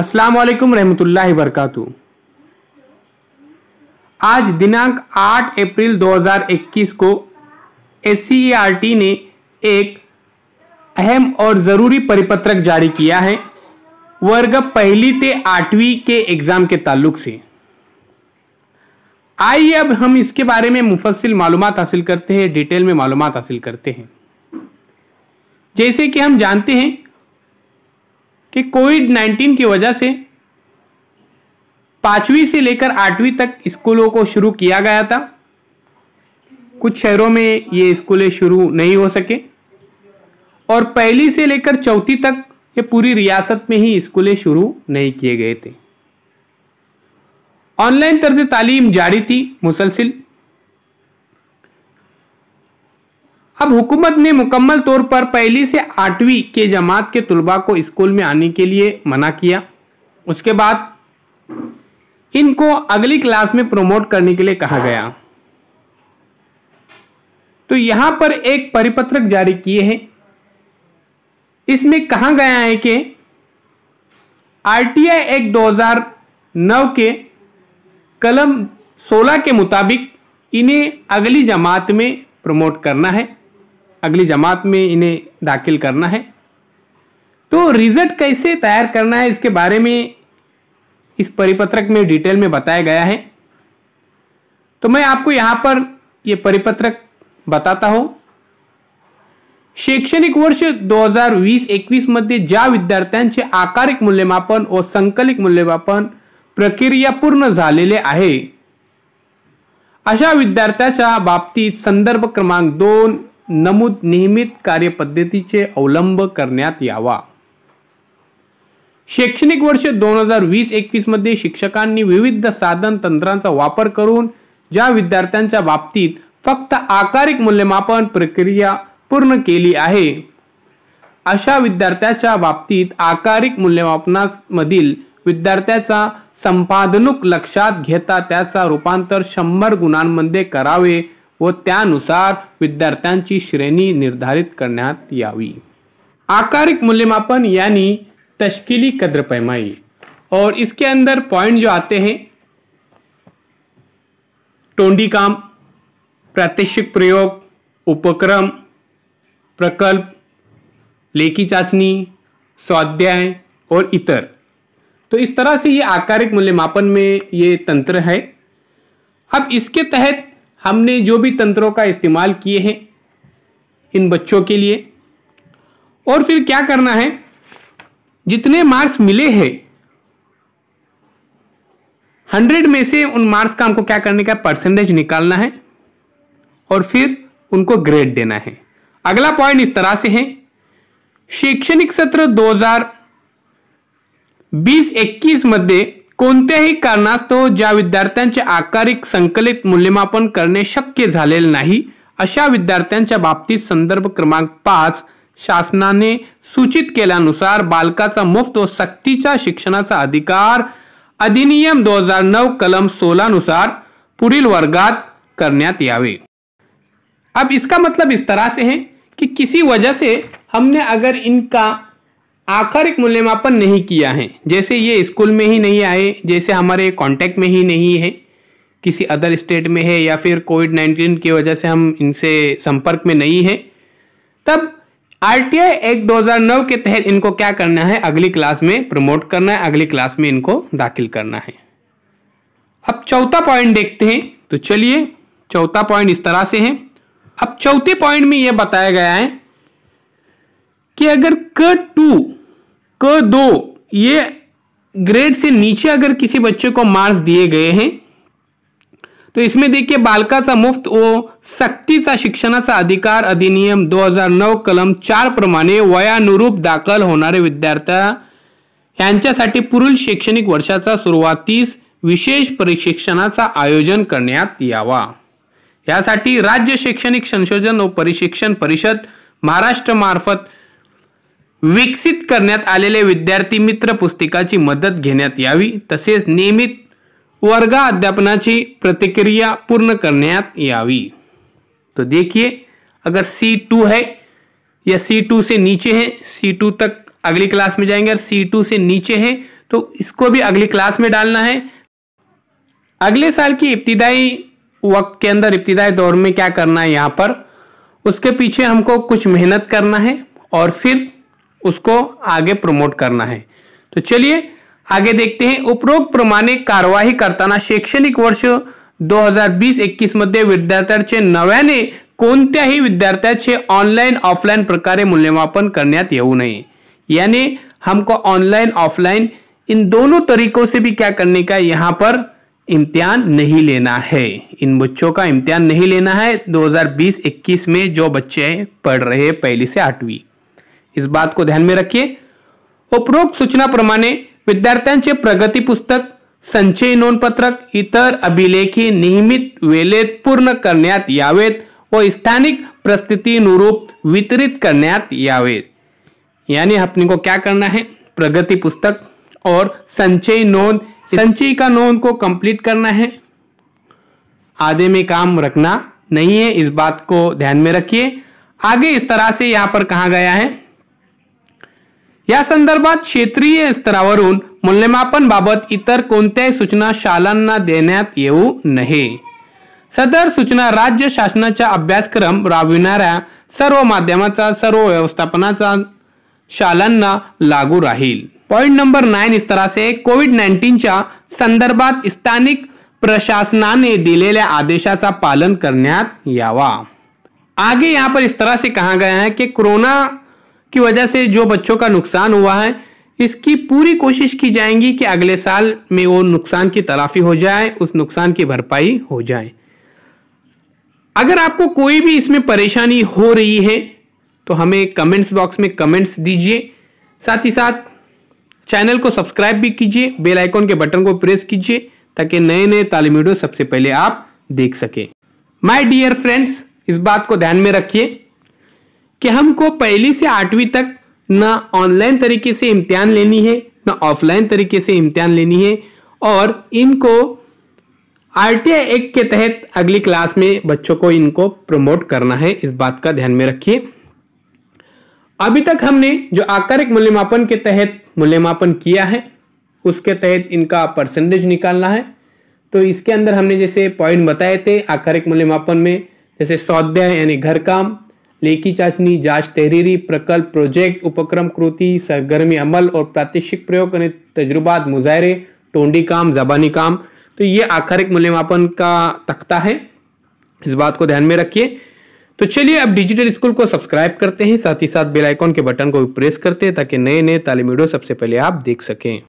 अस्सलाम वालेकुम रहमतुल्लाहि बरकातुहू। आज दिनांक 8 अप्रैल 2021 को SCERT ने एक अहम और ज़रूरी परिपत्रक जारी किया है वर्ग पहली से 8वीं के एग्ज़ाम के ताल्लुक से। आइए अब हम इसके बारे में मुफस्सिल मालूमात हासिल करते हैं, डिटेल में मालूमात हासिल करते हैं। जैसे कि हम जानते हैं कि कोविड-19 की वजह से 5वीं से लेकर 8वीं तक स्कूलों को शुरू किया गया था। कुछ शहरों में ये स्कूलें शुरू नहीं हो सके और पहली से लेकर चौथी तक ये पूरी रियासत में ही स्कूलें शुरू नहीं किए गए थे। ऑनलाइन तर्ज तालीम जारी थी मुसलसिल। अब हुकूमत ने मुकम्मल तौर पर पहली से 8वीं के जमात के तुलबा को स्कूल में आने के लिए मना किया। उसके बाद इनको अगली क्लास में प्रमोट करने के लिए कहा गया। तो यहां पर एक परिपत्रक जारी किए हैं। इसमें कहा गया है कि RTI एक्ट 2009 के कलम 16 के मुताबिक इन्हें अगली जमात में प्रमोट करना है, अगली जमात में इन्हें दाखिल करना है। तो रिजल्ट कैसे तैयार करना है इसके बारे में इस परिपत्रक में डिटेल में बताया गया है। तो मैं आपको यहां पर यह परिपत्रक बताता हूं। शैक्षणिक वर्ष 2020-21 मध्ये ज्या विद्यार्थ्यांचे आकारिक मूल्यमापन व संकलित मूल्यमापन प्रक्रिया पूर्ण झालेले आहे अशा विद्यार्थ्याच्या बाबतीत संदर्भ क्रमांक 2 नमूद नियमित कार्यपद्धतीचे अवलंब करण्यात यावा। शैक्षणिक वर्ष 2020-21 मध्ये शिक्षकांनी विविध साधन तंत्रांचा वापर करून ज्या विद्यार्थ्यांच्या बाबतीत फक्त आकारिक मूल्यमापन प्रक्रिया पूर्ण केली आहे अशा विद्यार्थ्याच्या बाबतीत आकारिक मूल्यमापनामधील विद्यार्थ्याचा संपादनूक लक्षात घेता त्याचा रूपांतर 100 गुणांमध्ये करावे व त्यानुसार विद्यार्थ्यांची श्रेणी निर्धारित करण्यात यावी। आकारिक मूल्यमापन यानी तश्कीली कद्र पैमाई, और इसके अंदर पॉइंट जो आते हैं टोंडी काम, प्रात्यक्षिक प्रयोग, उपक्रम, प्रकल्प, लेखी चाचनी, स्वाध्याय और इतर। तो इस तरह से ये आकारिक मूल्यमापन में ये तंत्र है। अब इसके तहत हमने जो भी तंत्रों का इस्तेमाल किए हैं इन बच्चों के लिए, और फिर क्या करना है, जितने मार्क्स मिले हैं 100 में से उन मार्क्स का हमको क्या करने का, परसेंटेज निकालना है और फिर उनको ग्रेड देना है। अगला पॉइंट इस तरह से है, शैक्षणिक सत्र 2020-21 मध्ये कोणत्याही कारणास्तव ज्या विद्यार्थ्यांचे आकारिक संकलित मूल्यमापन करणे शक्य झालेले नाही अशा विद्यार्थ्यांच्या बाबतीत संदर्भ क्रमांक 5 शासनाने सूचित केल्यानुसार बालकाचा मुफ्त व सक्तीच्या शिक्षणाचा अधिकार अधिनियम 2009 कलम 16 नुसार पुढील वर्गात करण्यात यावे। अब इसका मतलब इस तरह से है कि किसी वजह से हमने अगर इनका आकारिक मूल्यमापन नहीं किया है, जैसे ये स्कूल में ही नहीं आए, जैसे हमारे कांटेक्ट में ही नहीं है, किसी अदर स्टेट में है, या फिर कोविड-19 की वजह से हम इनसे संपर्क में नहीं है, तब RTI एक्ट 2009 के तहत इनको क्या करना है, अगली क्लास में प्रमोट करना है, अगली क्लास में इनको दाखिल करना है। अब चौथा पॉइंट देखते हैं। तो चलिए चौथा पॉइंट इस तरह से है। अब चौथे पॉइंट में यह बताया गया है कि अगर Q2 ये ग्रेड से नीचे अगर किसी बच्चे को मार्क्स दिए गए हैं तो इसमें देखिए बालकाचा मुफ्त व सक्तीचा शिक्षणाचा अधिकार अधिनियम 2009 कलम 4 प्रमाणे वयानुरूप दाखल होणारे विद्यार्थी यांच्यासाठी पुढील शैक्षणिक वर्षाचा सुरुवातीस विशेष प्रशिक्षणाचा आयोजन करण्यात यावा। यासाठी राज्य शैक्षणिक संशोधन व प्रशिक्षण परिषद महाराष्ट्र मार्फत विकसित करण्यात आलेले विद्यार्थी मित्र पुस्तिकाची मदत घेण्यात यावी। तसेच नियमित वर्ग अध्यापनाची प्रतिक्रिया पूर्ण करण्यात यावी। तो देखिए अगर C2 है या C2 से नीचे है, C2 तक अगली क्लास में जाएंगे, और C2 से नीचे है तो इसको भी अगली क्लास में डालना है। अगले साल की इब्तिदाई वक्त के अंदर, इब्तिदाई दौर में क्या करना है यहाँ पर, उसके पीछे हमको कुछ मेहनत करना है और फिर उसको आगे प्रमोट करना है। तो चलिए आगे देखते हैं। उपरोक्त प्रमाणे कार्यवाही करताना शैक्षणिक वर्ष 2020-21 मध्ये विद्यार्थ्यांचे नव्याने कोणत्याही विद्यार्थ्याचे ऑनलाइन ऑफलाइन प्रकारे मूल्यमापन करण्यात येऊ नये। यानी हमको ऑनलाइन ऑफलाइन इन दोनों तरीकों से भी क्या करने का, यहाँ पर इम्तिहान नहीं लेना है। इन बच्चों का इम्तिहान नहीं लेना है 2020-21 में जो बच्चे पढ़ रहे हैं पहली से 8वीं। इस बात को ध्यान में रखिए। उपरोक्त सूचनाप्रमाणे विद्यार्थ्यांचे प्रगती पुस्तक, संचयी नोंदपत्रक, इतर अभिलेखी नियमित वेळेत पूर्ण करण्यात यावेत व स्थानिक परिस्थितीनुरूप वितरित करण्यात यावेत। यानी अपने को क्या करना है, प्रगति पुस्तक और संचयी नोंद, संचयी का नोंद को कंप्लीट करना है, आधे में काम रखना नहीं है। इस बात को ध्यान में रखिए। आगे इस तरह से यहां पर कहा गया है, या संदर्भात क्षेत्रीय स्तरावरून मूल्यमापन बाबत इतर कोणत्याही सूचना शाळांना देण्यात येऊ नये। सदर सूचना राज्य शासनाचा अभ्यासक्रम राबविणाऱ्या सर्व माध्यमाचा, सर्व व्यवस्थापनाचा शाळांना लागू राहील। पॉइंट नंबर 9 इस तरह से, कोविड-19च्या संदर्भात स्थानिक प्रशासनाने दिलेल्या आदेशाचा पालन करण्यात यावा। आगे यहाँ पर इस तरह से कहा गया है कि कोरोना की वजह से जो बच्चों का नुकसान हुआ है, इसकी पूरी कोशिश की जाएगी कि अगले साल में वो नुकसान की तलाफी हो जाए, उस नुकसान की भरपाई हो जाए। अगर आपको कोई भी इसमें परेशानी हो रही है तो हमें कमेंट्स बॉक्स में कमेंट्स दीजिए। साथ ही साथ चैनल को सब्सक्राइब भी कीजिए, बेल आइकॉन के बटन को प्रेस कीजिए ताकि नए नए तालीम वीडियो सबसे पहले आप देख सकें। माय डियर फ्रेंड्स, इस बात को ध्यान में रखिए कि हमको पहली से 8वीं तक ना ऑनलाइन तरीके से इम्तिहान लेनी है, ना ऑफलाइन तरीके से इम्तिहान लेनी है, और इनको RTI एक्ट के तहत अगली क्लास में बच्चों को इनको प्रमोट करना है। इस बात का ध्यान में रखिए। अभी तक हमने जो आकारिक मूल्यमापन के तहत मूल्यमापन किया है, उसके तहत इनका परसेंटेज निकालना है। तो इसके अंदर हमने जैसे पॉइंट बताए थे आकारिक मूल्यमापन में, जैसे स्वाध्याय यानी घर काम, लेखी चाचनी, जांच तहरीरी, प्रकल्प, प्रोजेक्ट, उपक्रम, कृति, सरगर्मी अमल और प्रात्यक्षिक प्रयोग और तजुर्बात, मुजाहरे, टोंडी काम, जबानी काम। तो ये आकारिक मूल्यमापन का तख्ता है, इस बात को ध्यान में रखिए। तो चलिए अब डिजिटल स्कूल को सब्सक्राइब करते हैं, साथ ही साथ बेल आइकॉन के बटन को भी प्रेस करते हैं ताकि नए नए तालीम वीडियो सबसे पहले आप देख सकें।